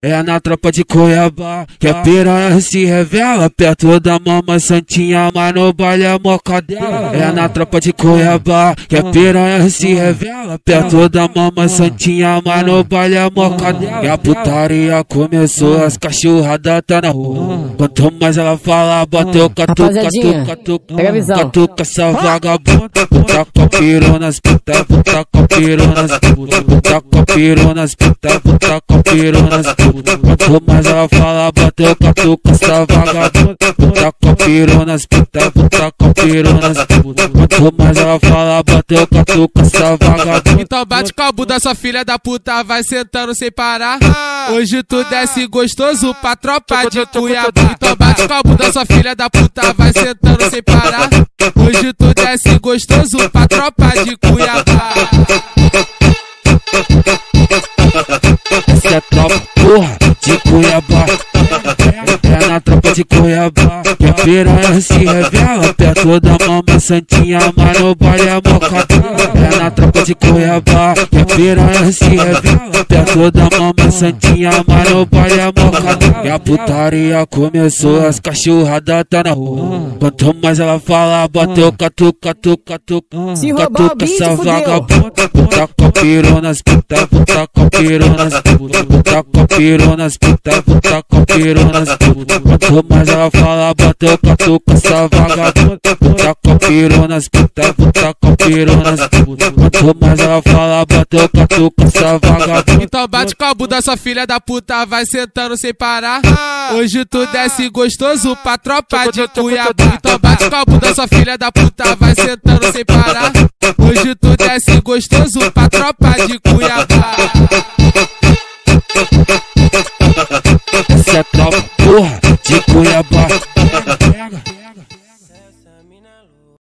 É na tropa de Cuiabá que a piranha se revela perto da mama santinha, mas no baile é mocadela. É na tropa de Cuiabá que a piranha se revela perto da mama santinha, mas no baile é mocadela. E a putaria começou, as cachorradas tá na rua. Quanto mais ela fala, bateu catuca, catuca essa vagabunda. Puta com a pironas, puta com a pironas, puta com a pironas, puta com a pironas. Quanto mais ela fala, bateu catuca essa vagabunda. Puta com a pironas, puta com a pironas. Quanto mais ela fala, bateu catuca essa vagabunda. Então bate com a bunda, sua filha da puta, vai sentando sem parar. Hoje tu desce gostoso pra tropa de Cuiabá. Então bate com a bunda, sua filha da puta, vai sentando sem parar. Hoje tu desce gostoso pra tropa de Cuiabá. Essa é a tropa, porra, de Cuiabá. É na tropa de Cuiabá que a piranha se revela perto da mama santinha, mas no baile é mocadela. É na tropa de Cuiabá que a piranha se revela perto da mama santinha, mas no baile é mocadela. E a putaria começou, as cachorradas tá na rua. Quanto mais ela fala, bateu catuca, catuca essa vagabunda. Puta com a pironas, puta com a pironas, puta com a pironas, puta com a pironas. Quanto mais ela fala, bateu catuca essa vagabunda. Puta com a pironas, puta com a pironas. Quanto mais ela fala, bateu catuca essa vagabunda. Então bate com a bunda, sua filha da puta, vai sentando sem parar. Hoje tu desce gostoso pra tropa de Cuiabá. Então bate com a bunda, sua filha da puta, vai sentando sem parar. Hoje tu desce gostoso pra tropa de Cuiabá. Essa é a tropa, porra, de Cuiabá.